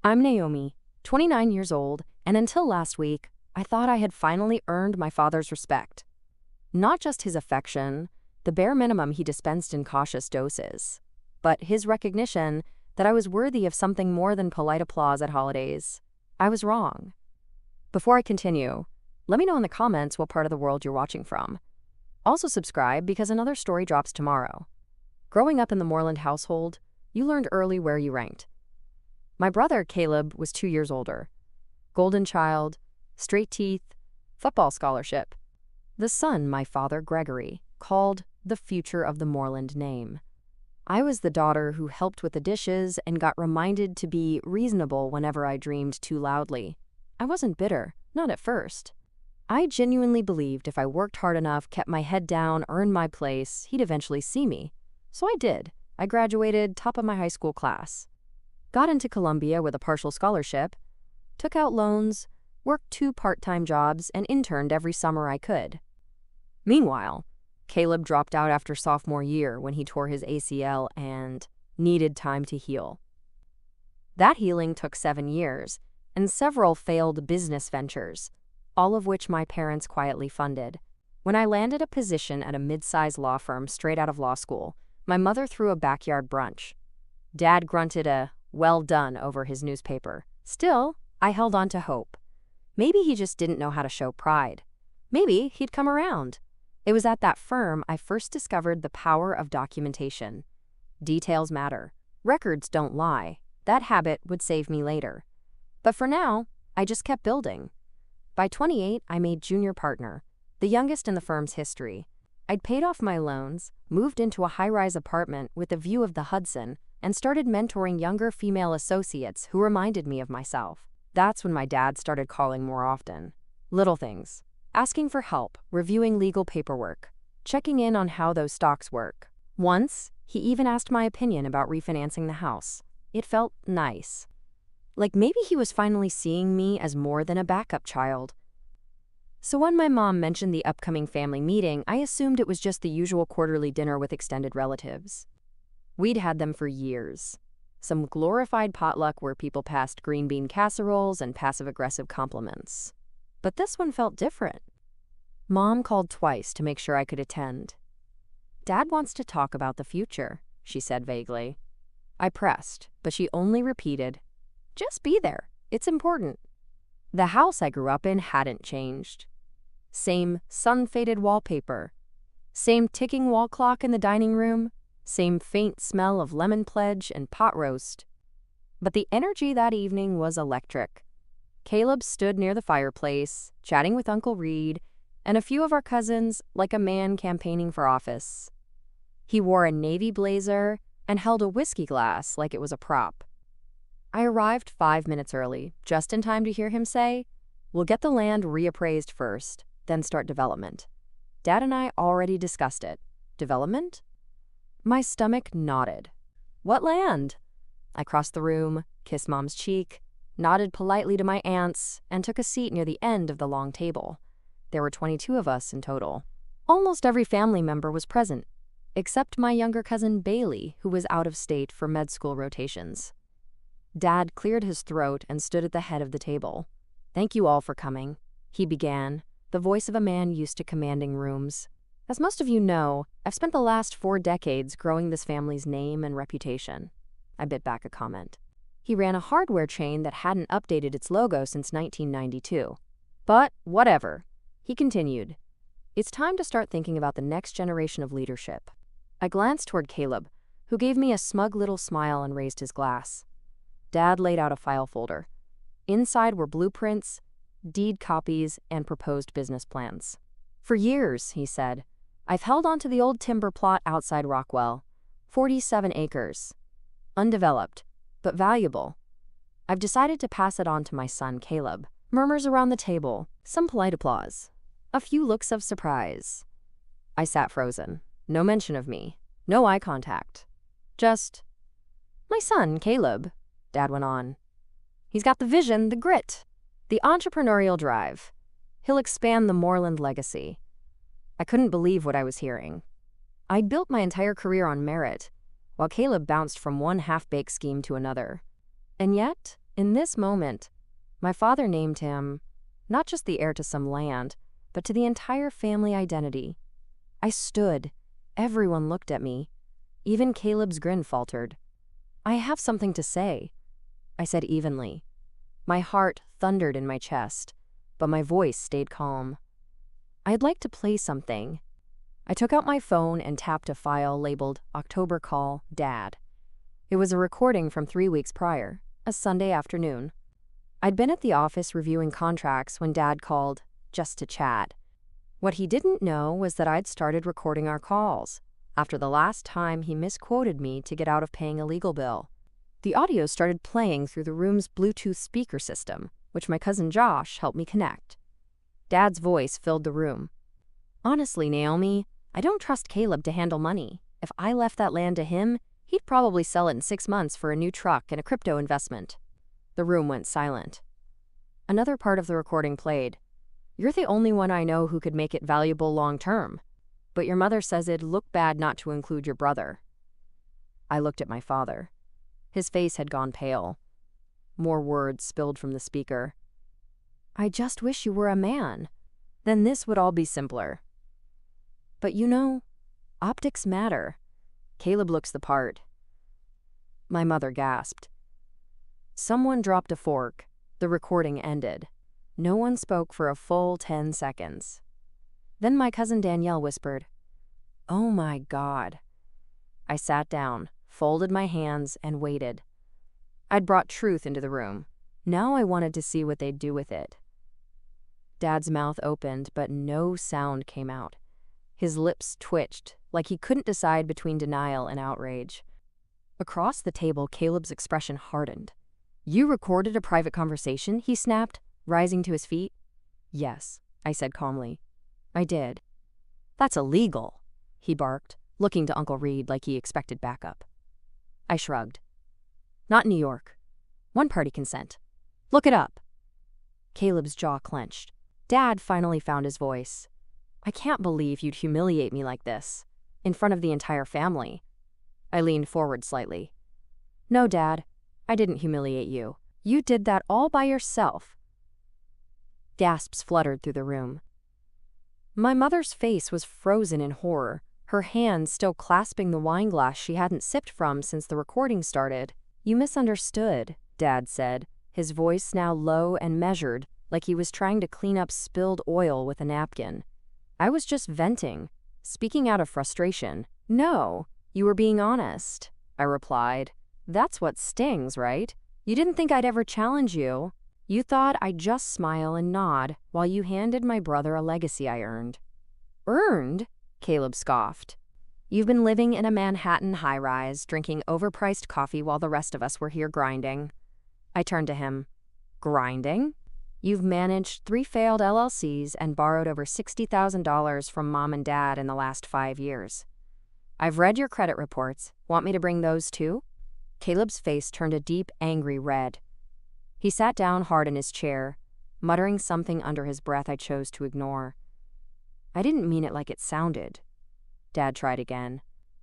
I'm Naomi, 29 years old, and until last week, I thought I had finally earned my father's respect. Not just his affection, the bare minimum he dispensed in cautious doses, but his recognition that I was worthy of something more than polite applause at holidays. I was wrong. Before I continue, let me know in the comments what part of the world you're watching from. Also subscribe because another story drops tomorrow. Growing up in the Moreland household, you learned early where you ranked. My brother, Caleb, was 2 years older. Golden child, straight teeth, football scholarship. The son, my father, Gregory, called the future of the Moreland name. I was the daughter who helped with the dishes and got reminded to be reasonable whenever I dreamed too loudly. I wasn't bitter, not at first. I genuinely believed if I worked hard enough, kept my head down, earned my place, he'd eventually see me. So I did. I graduated top of my high school class. Got into Columbia with a partial scholarship, took out loans, worked 2 part-time jobs, and interned every summer I could. Meanwhile, Caleb dropped out after sophomore year when he tore his ACL and needed time to heal. That healing took 7 years and several failed business ventures, all of which my parents quietly funded. When I landed a position at a mid-sized law firm straight out of law school, my mother threw a backyard brunch. Dad grunted a "well done" over his newspaper. Still, I held on to hope. Maybe he just didn't know how to show pride. Maybe he'd come around. It was at that firm I first discovered the power of documentation. Details matter. Records don't lie. That habit would save me later. But for now, I just kept building. By 28, I made junior partner, the youngest in the firm's history. I'd paid off my loans, moved into a high-rise apartment with a view of the Hudson, and started mentoring younger female associates who reminded me of myself. That's when my dad started calling more often. Little things. Asking for help, reviewing legal paperwork, checking in on how those stocks work. Once, he even asked my opinion about refinancing the house. It felt nice. Like maybe he was finally seeing me as more than a backup child. So when my mom mentioned the upcoming family meeting, I assumed it was just the usual quarterly dinner with extended relatives. We'd had them for years. Some glorified potluck where people passed green bean casseroles and passive-aggressive compliments. But this one felt different. Mom called twice to make sure I could attend. Dad wants to talk about the future, she said vaguely. I pressed, but she only repeated, "Just be there. It's important." The house I grew up in hadn't changed. Same sun-faded wallpaper. Same ticking wall clock in the dining room. Same faint smell of lemon pledge and pot roast. But the energy that evening was electric. Caleb stood near the fireplace, chatting with Uncle Reed, and a few of our cousins like a man campaigning for office. He wore a navy blazer and held a whiskey glass like it was a prop. I arrived 5 minutes early, just in time to hear him say, "We'll get the land reappraised first, then start development." Dad and I already discussed it. Development? My stomach nodded. What land? I crossed the room, kissed Mom's cheek, nodded politely to my aunts, and took a seat near the end of the long table. There were 22 of us in total. Almost every family member was present, except my younger cousin Bailey, who was out of state for med school rotations. Dad cleared his throat and stood at the head of the table. "Thank you all for coming," he began, the voice of a man used to commanding rooms. As most of you know, I've spent the last 4 decades growing this family's name and reputation. I bit back a comment. He ran a hardware chain that hadn't updated its logo since 1992. But whatever, he continued. It's time to start thinking about the next generation of leadership. I glanced toward Caleb, who gave me a smug little smile and raised his glass. Dad laid out a file folder. Inside were blueprints, deed copies, and proposed business plans. "For years," he said, "I've held on to the old timber plot outside Rockwell, 47 acres. Undeveloped, but valuable. I've decided to pass it on to my son, Caleb." Murmurs around the table, some polite applause, a few looks of surprise. I sat frozen. No mention of me, no eye contact. Just, "My son, Caleb," Dad went on. "He's got the vision, the grit, the entrepreneurial drive. He'll expand the Moreland legacy." I couldn't believe what I was hearing. I'd built my entire career on merit, while Caleb bounced from one half-baked scheme to another. And yet, In this moment, my father named him not just the heir to some land, but to the entire family identity. I stood. Everyone looked at me. Even Caleb's grin faltered. "I have something to say," I said evenly. My heart thundered in my chest, but my voice stayed calm. "I'd like to play something." I took out my phone and tapped a file labeled October Call, Dad. It was a recording from 3 weeks prior, a Sunday afternoon. I'd been at the office reviewing contracts when Dad called, just to chat. What he didn't know was that I'd started recording our calls, after the last time he misquoted me to get out of paying a legal bill. The audio started playing through the room's Bluetooth speaker system, which my cousin Josh helped me connect. Dad's voice filled the room. "Honestly, Naomi, I don't trust Caleb to handle money. If I left that land to him, he'd probably sell it in 6 months for a new truck and a crypto investment." The room went silent. Another part of the recording played. "You're the only one I know who could make it valuable long-term. But your mother says it'd look bad not to include your brother." I looked at my father. His face had gone pale. More words spilled from the speaker. "I just wish you were a man. Then this would all be simpler. But you know, optics matter. Caleb looks the part." My mother gasped. Someone dropped a fork. The recording ended. No one spoke for a full 10 seconds. Then my cousin Danielle whispered, "Oh my God." I sat down, folded my hands, and waited. I'd brought truth into the room. Now I wanted to see what they'd do with it. Dad's mouth opened, but no sound came out. His lips twitched, like he couldn't decide between denial and outrage. Across the table, Caleb's expression hardened. "You recorded a private conversation?" he snapped, rising to his feet. "Yes," I said calmly. "I did." "That's illegal," he barked, looking to Uncle Reed like he expected backup. I shrugged. "Not in New York. One-party consent. Look it up." Caleb's jaw clenched. Dad finally found his voice. "I can't believe you'd humiliate me like this, in front of the entire family." I leaned forward slightly. "No, Dad, I didn't humiliate you. You did that all by yourself." Gasps fluttered through the room. My mother's face was frozen in horror, her hand still clasping the wine glass she hadn't sipped from since the recording started. "You misunderstood," Dad said, his voice now low and measured, like he was trying to clean up spilled oil with a napkin. "I was just venting, speaking out of frustration." "No, you were being honest," I replied. "That's what stings, right? You didn't think I'd ever challenge you. You thought I'd just smile and nod while you handed my brother a legacy I earned." "Earned?" Caleb scoffed. "You've been living in a Manhattan high-rise, drinking overpriced coffee while the rest of us were here grinding." I turned to him. "Grinding? You've managed 3 failed LLCs and borrowed over $60,000 from Mom and Dad in the last 5 years. I've read your credit reports. Want me to bring those too?" Caleb's face turned a deep, angry red. He sat down hard in his chair, muttering something under his breath I chose to ignore. "I didn't mean it like it sounded." Dad tried again.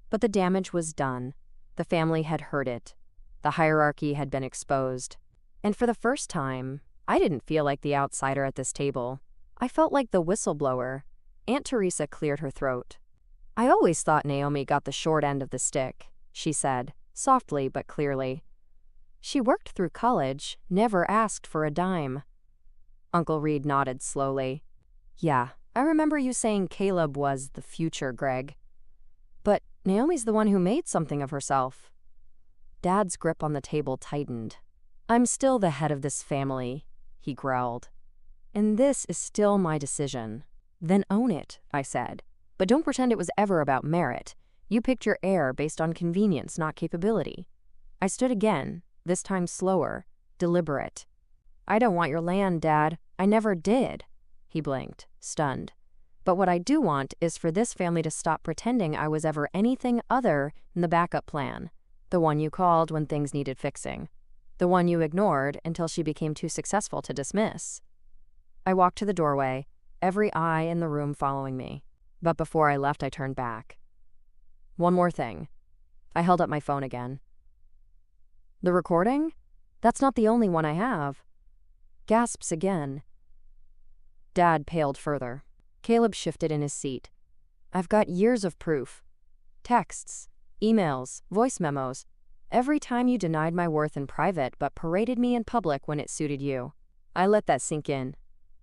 But the damage was done. The family had heard it. The hierarchy had been exposed. And for the first time, I didn't feel like the outsider at this table. I felt like the whistleblower. Aunt Teresa cleared her throat. "I always thought Naomi got the short end of the stick," she said, softly but clearly. "She worked through college, never asked for a dime." Uncle Reed nodded slowly. "Yeah, I remember you saying Caleb was the future, Greg. But Naomi's the one who made something of herself." Dad's grip on the table tightened. "I'm still the head of this family," he growled. "And this is still my decision." "Then own it," I said. "But don't pretend it was ever about merit. You picked your heir based on convenience, not capability." I stood again, this time slower, deliberate. "I don't want your land, Dad. I never did." He blinked, stunned. "But what I do want is for this family to stop pretending I was ever anything other than the backup plan. The one you called when things needed fixing. The one you ignored until she became too successful to dismiss." I walked to the doorway, every eye in the room following me. But before I left, I turned back. "One more thing." I held up my phone again. "The recording? That's not the only one I have. Gasps again. Dad paled further. Caleb shifted in his seat. I've got years of proof. Texts, emails, voice memos. Every time you denied my worth in private but paraded me in public when it suited you. I let that sink in.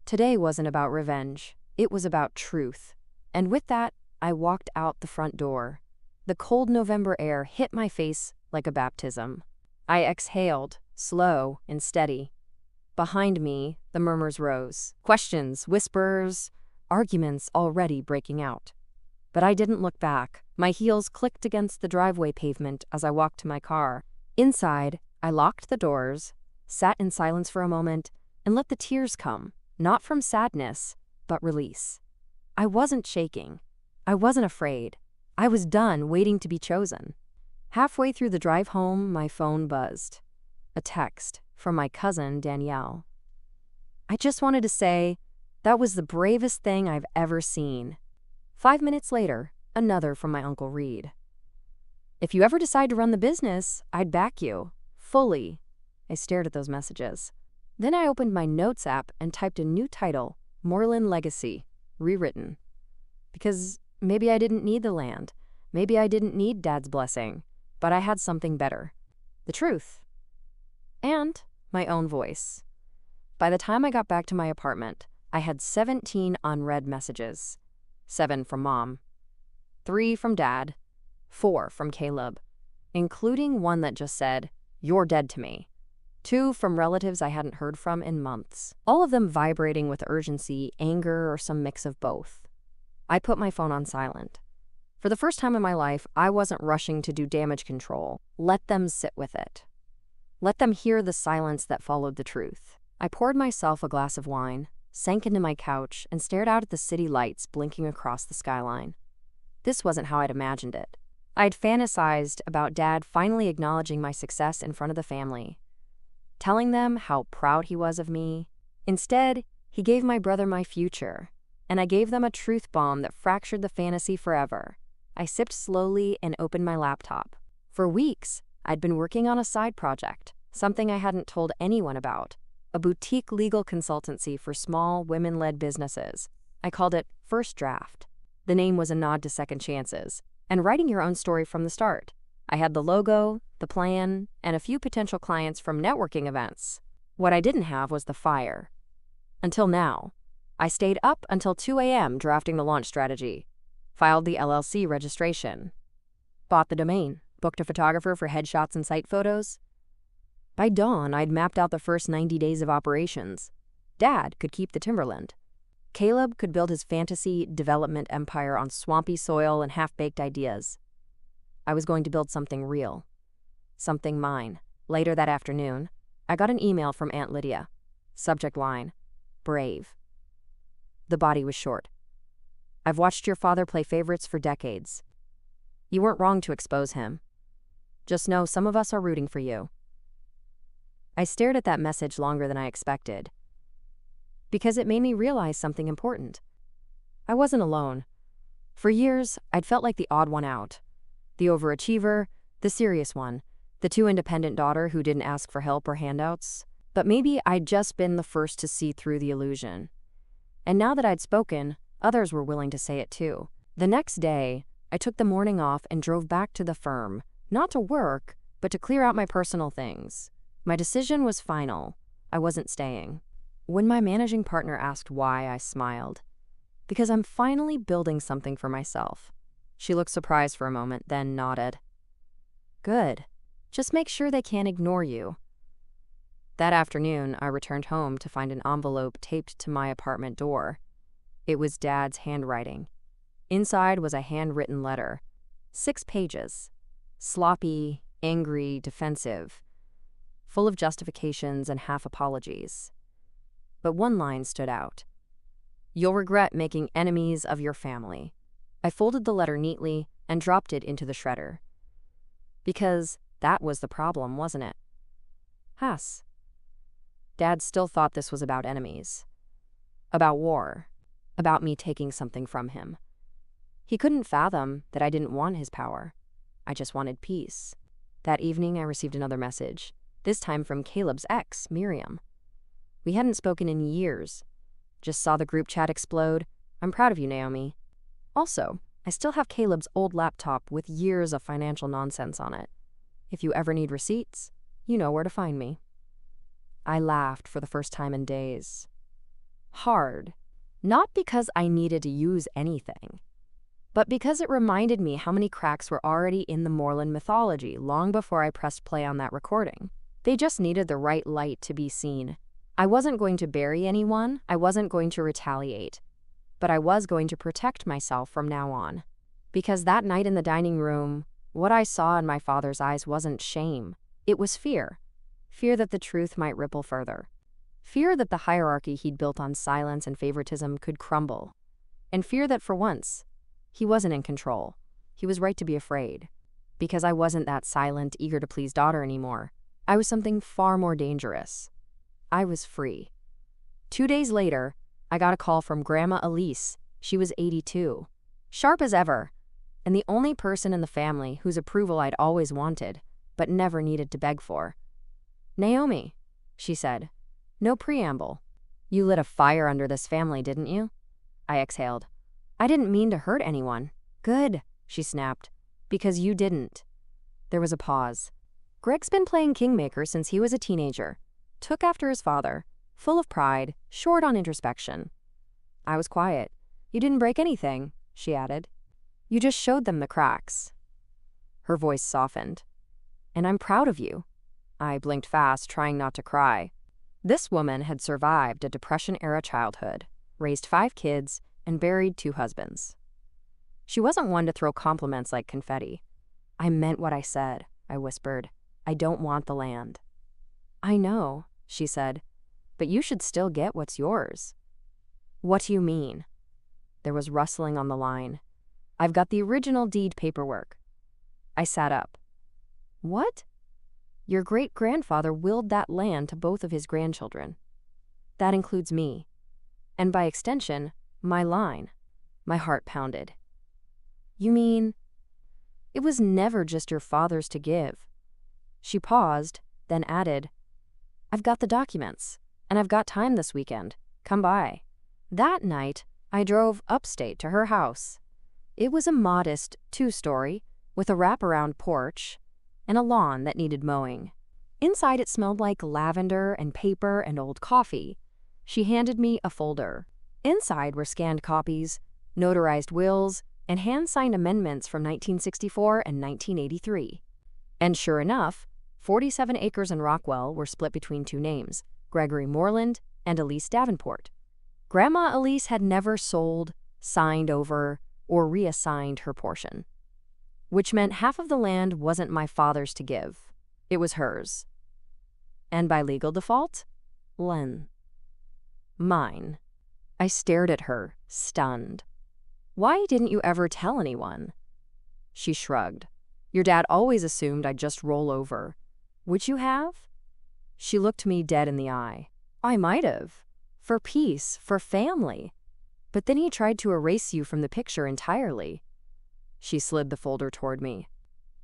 Today wasn't about revenge. It was about truth. And with that, I walked out the front door. The cold November air hit my face like a baptism. I exhaled, slow and steady. Behind me, the murmurs rose. Questions, whispers, arguments already breaking out. But I didn't look back. My heels clicked against the driveway pavement as I walked to my car. Inside, I locked the doors, sat in silence for a moment, and let the tears come, not from sadness, but release. I wasn't shaking. I wasn't afraid. I was done waiting to be chosen. Halfway through the drive home, my phone buzzed. A text from my cousin, Danielle. I just wanted to say, that was the bravest thing I've ever seen. 5 minutes later, another from my Uncle Reed. If you ever decide to run the business, I'd back you. Fully. I stared at those messages. Then I opened my notes app and typed a new title, Moreland Legacy, rewritten. Because maybe I didn't need the land. Maybe I didn't need Dad's blessing. But I had something better. The truth. And my own voice. By the time I got back to my apartment, I had 17 unread messages. 7 from Mom. 3 from Dad. 4 from Caleb. Including one that just said, "You're dead to me." 2 from relatives I hadn't heard from in months. All of them vibrating with urgency, anger, or some mix of both. I put my phone on silent. For the first time in my life, I wasn't rushing to do damage control. Let them sit with it. Let them hear the silence that followed the truth. I poured myself a glass of wine, sank into my couch, and stared out at the city lights blinking across the skyline. This wasn't how I'd imagined it. I'd fantasized about Dad finally acknowledging my success in front of the family, telling them how proud he was of me. Instead, he gave my brother my future, and I gave them a truth bomb that fractured the fantasy forever. I sipped slowly and opened my laptop. For weeks, I'd been working on a side project, something I hadn't told anyone about, a boutique legal consultancy for small, women-led businesses. I called it First Draft. The name was a nod to second chances, and writing your own story from the start. I had the logo, the plan, and a few potential clients from networking events. What I didn't have was the fire. Until now. I stayed up until 2 a.m. drafting the launch strategy, filed the LLC registration, bought the domain, booked a photographer for headshots and site photos. By dawn, I'd mapped out the first 90 days of operations. Dad could keep the timberland. Caleb could build his fantasy development empire on swampy soil and half-baked ideas. I was going to build something real. Something mine. Later that afternoon, I got an email from Aunt Lydia. Subject line, brave. The body was short. I've watched your father play favorites for decades. You weren't wrong to expose him. Just know some of us are rooting for you. I stared at that message longer than I expected, because it made me realize something important. I wasn't alone. For years, I'd felt like the odd one out. The overachiever, the serious one, the too independent daughter who didn't ask for help or handouts. But maybe I'd just been the first to see through the illusion. And now that I'd spoken, others were willing to say it too. The next day, I took the morning off and drove back to the firm, not to work, but to clear out my personal things. My decision was final. I wasn't staying. When my managing partner asked why, I smiled. Because I'm finally building something for myself. She looked surprised for a moment, then nodded. Good. Just make sure they can't ignore you. That afternoon, I returned home to find an envelope taped to my apartment door. It was Dad's handwriting. Inside was a handwritten letter. 6 pages. Sloppy, angry, defensive. Full of justifications and half apologies. But one line stood out. You'll regret making enemies of your family. I folded the letter neatly and dropped it into the shredder. Because that was the problem, wasn't it? Haas. Dad still thought this was about enemies. About war. About me taking something from him. He couldn't fathom that I didn't want his power. I just wanted peace. That evening, I received another message. this time from Caleb's ex, Miriam. We hadn't spoken in years. Just saw the group chat explode. I'm proud of you, Naomi. Also, I still have Caleb's old laptop with years of financial nonsense on it. If you ever need receipts, you know where to find me. I laughed for the first time in days. Hard. Not because I needed to use anything, but because it reminded me how many cracks were already in the Moreland mythology long before I pressed play on that recording. They just needed the right light to be seen. I wasn't going to bury anyone, I wasn't going to retaliate, but I was going to protect myself from now on. Because that night in the dining room, what I saw in my father's eyes wasn't shame. It was fear. Fear that the truth might ripple further. Fear that the hierarchy he'd built on silence and favoritism could crumble. And fear that for once, he wasn't in control. He was right to be afraid. Because I wasn't that silent, eager-to-please daughter anymore. I was something far more dangerous. I was free. 2 days later, I got a call from Grandma Elise. She was 82. Sharp as ever, and the only person in the family whose approval I'd always wanted, but never needed to beg for. "Naomi," she said. No preamble. "You lit a fire under this family, didn't you?" I exhaled. "I didn't mean to hurt anyone." "Good," she snapped. "Because you didn't." There was a pause. Greg's been playing kingmaker since he was a teenager. Took after his father, full of pride, short on introspection. I was quiet. "You didn't break anything," she added. "You just showed them the cracks." Her voice softened. "And I'm proud of you." I blinked fast, trying not to cry. This woman had survived a Depression-era childhood, raised 5 kids, and buried 2 husbands. She wasn't one to throw compliments like confetti. "I meant what I said," I whispered. "I don't want the land." "I know," she said, "but you should still get what's yours." "What do you mean?" There was rustling on the line. "I've got the original deed paperwork." I sat up. "What?" "Your great-grandfather willed that land to both of his grandchildren. That includes me. And by extension, my line." My heart pounded. "You mean?" "It was never just your father's to give." She paused, then added, "I've got the documents, and I've got time this weekend. Come by." That night, I drove upstate to her house. It was a modest 2-story with a wraparound porch and a lawn that needed mowing. Inside it smelled like lavender and paper and old coffee. She handed me a folder. Inside were scanned copies, notarized wills, and hand-signed amendments from 1964 and 1983. And sure enough, 47 acres in Rockwell were split between 2 names, Gregory Moreland and Elise Davenport. Grandma Elise had never sold, signed over, or reassigned her portion. Which meant half of the land wasn't my father's to give. It was hers. And by legal default, mine. I stared at her, stunned. "Why didn't you ever tell anyone?" She shrugged. "Your dad always assumed I'd just roll over. Would you have?" She looked me dead in the eye. "I might have. For peace, for family. But then he tried to erase you from the picture entirely." She slid the folder toward me.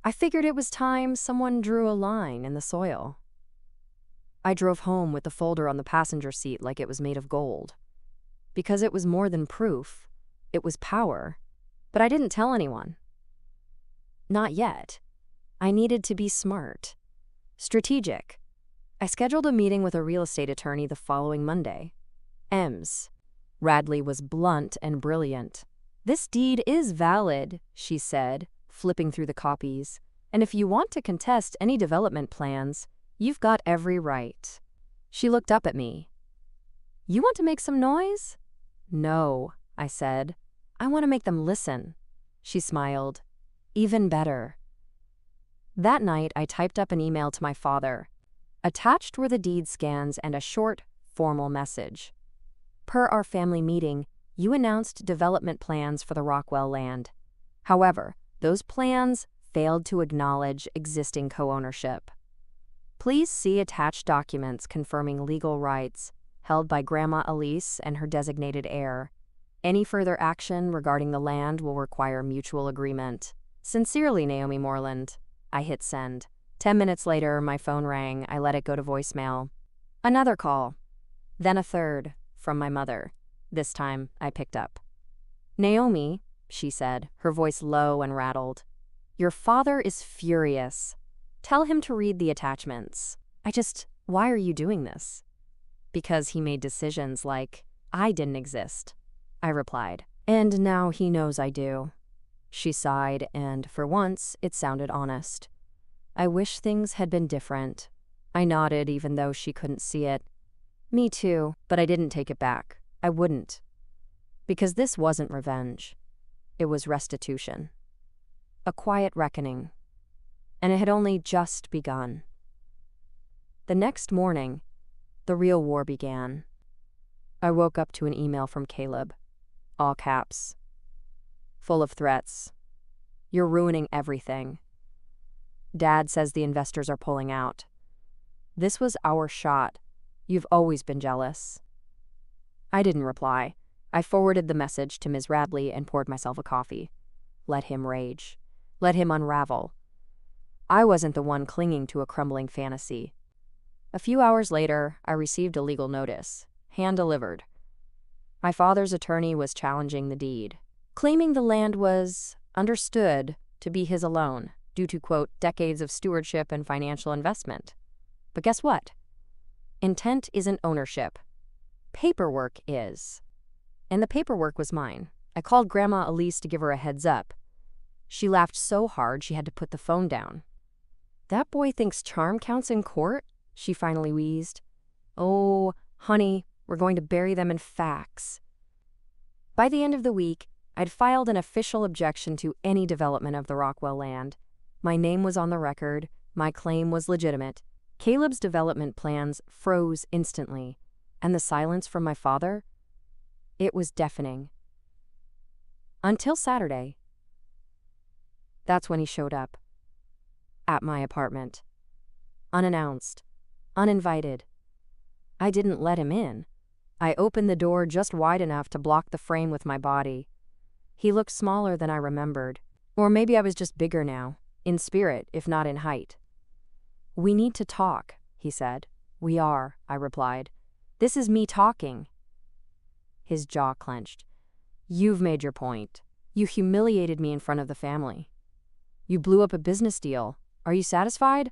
"I figured it was time someone drew a line in the soil." I drove home with the folder on the passenger seat like it was made of gold. Because it was more than proof. It was power. But I didn't tell anyone. Not yet. I needed to be smart. Strategic. I scheduled a meeting with a real estate attorney the following Monday. Ems. Radley was blunt and brilliant. "This deed is valid," she said, flipping through the copies. "And if you want to contest any development plans, you've got every right." She looked up at me. "You want to make some noise?" "No," I said. "I want to make them listen." She smiled. "Even better." That night, I typed up an email to my father. Attached were the deed scans and a short, formal message. "Per our family meeting, you announced development plans for the Rockwell land. However, those plans failed to acknowledge existing co-ownership. Please see attached documents confirming legal rights held by Grandma Elise and her designated heir. Any further action regarding the land will require mutual agreement. Sincerely, Naomi Moreland." I hit send. 10 minutes later, my phone rang. I let it go to voicemail. Another call. Then a third, from my mother. This time, I picked up. "Naomi," she said, her voice low and rattled. "Your father is furious. Tell him to read the attachments." Why are you doing this? "Because he made decisions like I didn't exist," I replied. "And now he knows I do." She sighed, and for once, it sounded honest. "I wish things had been different." I nodded, even though she couldn't see it. "Me too, but I didn't take it back. I wouldn't. Because this wasn't revenge. It was restitution. A quiet reckoning. And it had only just begun. The next morning, the real war began. I woke up to an email from Caleb. All caps. Full of threats. "You're ruining everything. Dad says the investors are pulling out. This was our shot. You've always been jealous." I didn't reply. I forwarded the message to Ms. Radley and poured myself a coffee. Let him rage. Let him unravel. I wasn't the one clinging to a crumbling fantasy. A few hours later, I received a legal notice, hand-delivered. My father's attorney was challenging the deed, claiming the land was understood to be his alone due to, quote, decades of stewardship and financial investment. But guess what? Intent isn't ownership. Paperwork is. And the paperwork was mine. I called Grandma Elise to give her a heads up. She laughed so hard she had to put the phone down. "That boy thinks charm counts in court?" she finally wheezed. "Oh, honey, we're going to bury them in facts." By the end of the week, I'd filed an official objection to any development of the Rockwell land. My name was on the record. My claim was legitimate. Caleb's development plans froze instantly, and the silence from my father? It was deafening. Until Saturday. That's when he showed up. At my apartment. Unannounced. Uninvited. I didn't let him in. I opened the door just wide enough to block the frame with my body. He looked smaller than I remembered. Or maybe I was just bigger now, in spirit, if not in height. "We need to talk," he said. "We are," I replied. "This is me talking." His jaw clenched. "You've made your point. You humiliated me in front of the family. You blew up a business deal. Are you satisfied?"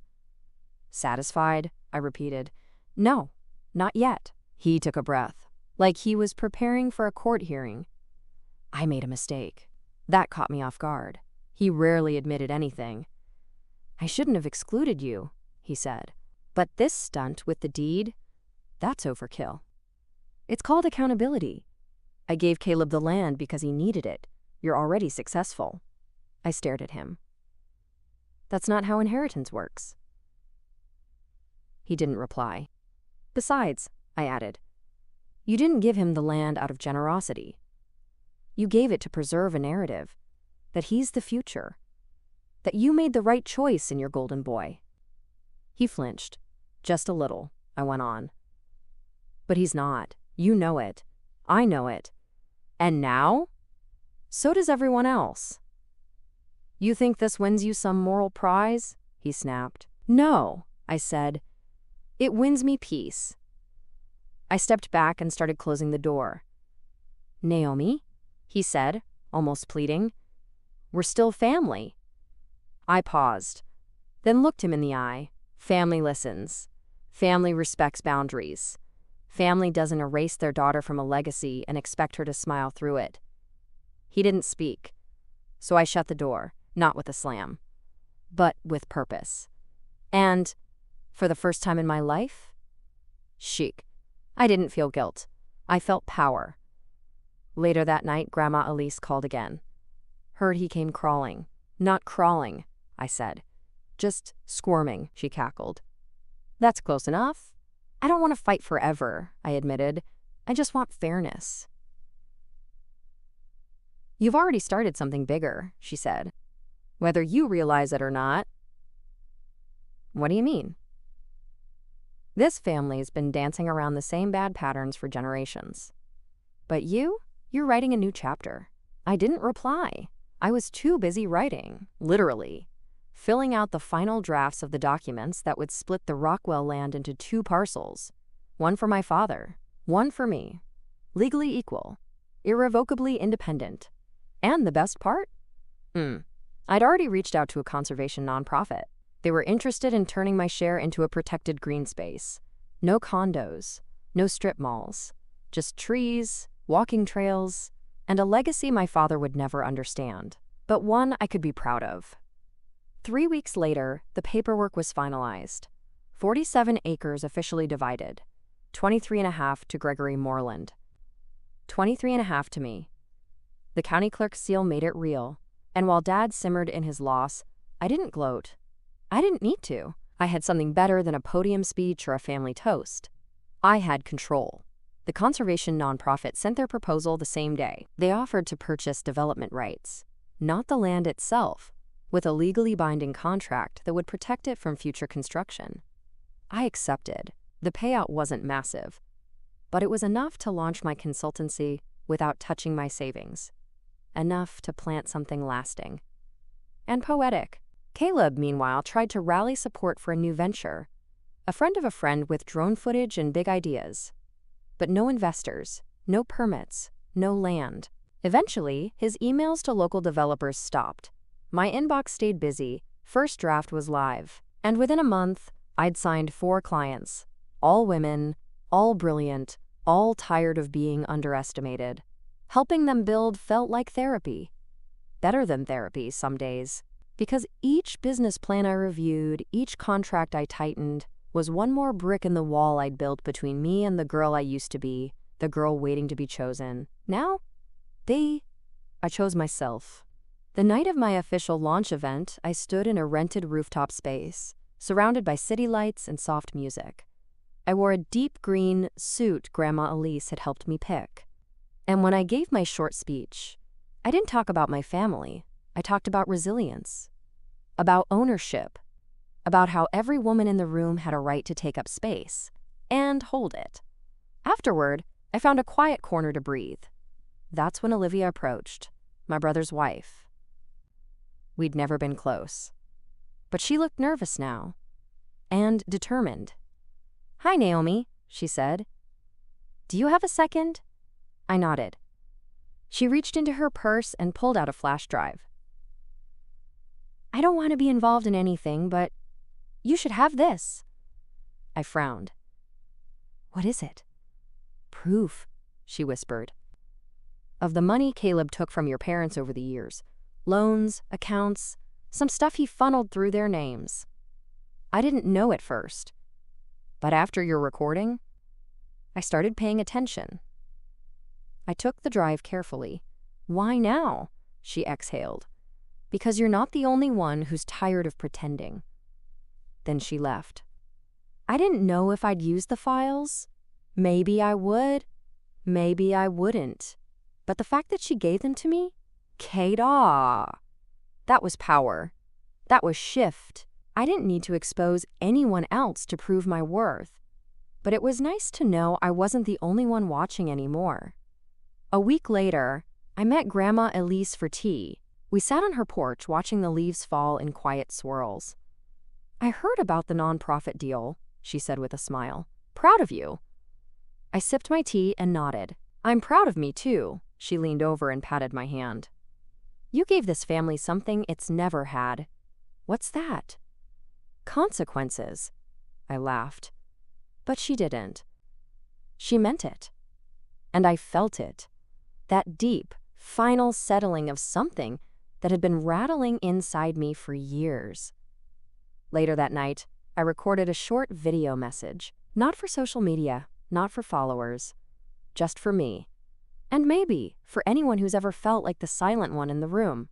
"Satisfied?" I repeated. "No, not yet." He took a breath, like he was preparing for a court hearing. I made a mistake. That caught me off guard. He rarely admitted anything. "I shouldn't have excluded you," he said. "But this stunt with the deed, that's overkill. It's called accountability. I gave Caleb the land because he needed it. You're already successful." I stared at him. "That's not how inheritance works." He didn't reply. "Besides," I added, "you didn't give him the land out of generosity. You gave it to preserve a narrative, that he's the future, that you made the right choice in your golden boy." He flinched, just a little. I went on. "But he's not. You know it. I know it. And now? So does everyone else." "You think this wins you some moral prize?" he snapped. "No," I said. "It wins me peace." I stepped back and started closing the door. "Naomi," he said, almost pleading, "we're still family." I paused, then looked him in the eye. Family listens. Family respects boundaries. Family doesn't erase their daughter from a legacy and expect her to smile through it. He didn't speak, so I shut the door, not with a slam, but with purpose. And, for the first time in my life, chic. I didn't feel guilt. I felt power. Later that night, Grandma Elise called again. "Heard he came crawling." "Not crawling," I said. "Just squirming," she cackled. "That's close enough." "I don't want to fight forever," I admitted. "I just want fairness." "You've already started something bigger," she said. "Whether you realize it or not." "What do you mean?" "This family's been dancing around the same bad patterns for generations. But you're writing a new chapter." I didn't reply. I was too busy writing, literally. filling out the final drafts of the documents that would split the Rockwell land into 2 parcels. One for my father, one for me. Legally equal, irrevocably independent. And the best part? I'd already reached out to a conservation nonprofit. They were interested in turning my share into a protected green space. No condos, no strip malls, just trees, walking trails, and a legacy my father would never understand, but one I could be proud of. 3 weeks later, the paperwork was finalized. 47 acres officially divided. 23.5 to Gregory Moreland. 23.5 to me. The county clerk's seal made it real, and while Dad simmered in his loss, I didn't gloat. I didn't need to. I had something better than a podium speech or a family toast. I had control. The conservation nonprofit sent their proposal the same day. They offered to purchase development rights, not the land itself, with a legally binding contract that would protect it from future construction. I accepted. The payout wasn't massive, but it was enough to launch my consultancy without touching my savings. Enough to plant something lasting. And poetic. Caleb, meanwhile, tried to rally support for a new venture. A friend of a friend with drone footage and big ideas. But no investors, no permits, no land. Eventually, his emails to local developers stopped. My inbox stayed busy, first draft was live, and within a month, I'd signed 4 clients. All women, all brilliant, all tired of being underestimated. Helping them build felt like therapy. Better than therapy some days. Because each business plan I reviewed, each contract I tightened, was one more brick in the wall I'd built between me and the girl I used to be, the girl waiting to be chosen. Now, I chose myself. The night of my official launch event, I stood in a rented rooftop space, surrounded by city lights and soft music. I wore a deep green suit Grandma Elise had helped me pick. And when I gave my short speech, I didn't talk about my family. I talked about resilience, about ownership, about how every woman in the room had a right to take up space and hold it. Afterward, I found a quiet corner to breathe. That's when Olivia approached, my brother's wife. We'd never been close, but she looked nervous now and determined. "Hi, Naomi," she said. "Do you have a second?" I nodded. She reached into her purse and pulled out a flash drive. "I don't want to be involved in anything, but you should have this." I frowned. "What is it?" "Proof," she whispered. "Of the money Caleb took from your parents over the years. Loans, accounts, some stuff he funneled through their names. I didn't know at first. But after your recording, I started paying attention." I took the drive carefully. "Why now?" she exhaled. "Because you're not the only one who's tired of pretending." Then she left. I didn't know if I'd use the files. Maybe I would. Maybe I wouldn't. But the fact that she gave them to me? Kada! That was power. That was shift. I didn't need to expose anyone else to prove my worth. But it was nice to know I wasn't the only one watching anymore. A week later, I met Grandma Elise for tea. We sat on her porch watching the leaves fall in quiet swirls. "I heard about the nonprofit deal," she said with a smile. "Proud of you." I sipped my tea and nodded. "I'm proud of me, too." She leaned over and patted my hand. "You gave this family something it's never had." "What's that?" "Consequences." I laughed. But she didn't. She meant it. And I felt it. That deep, final settling of something that had been rattling inside me for years. Later that night, I recorded a short video message. Not for social media, not for followers. Just for me. And maybe for anyone who's ever felt like the silent one in the room.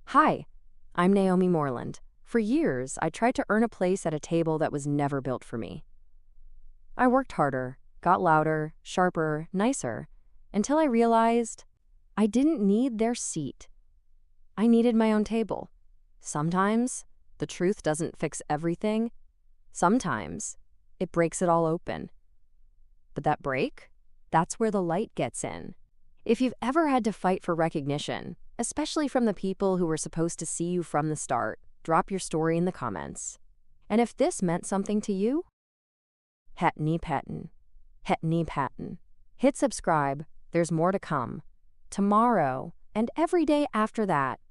"Hi, I'm Naomi Moreland. For years, I tried to earn a place at a table that was never built for me. I worked harder, got louder, sharper, nicer, until I realized I didn't need their seat. I needed my own table. Sometimes the truth doesn't fix everything. Sometimes it breaks it all open. But that break, that's where the light gets in. If you've ever had to fight for recognition, especially from the people who were supposed to see you from the start, drop your story in the comments. And if this meant something to you, het nie patten. Hit subscribe, there's more to come. Tomorrow, and every day after that.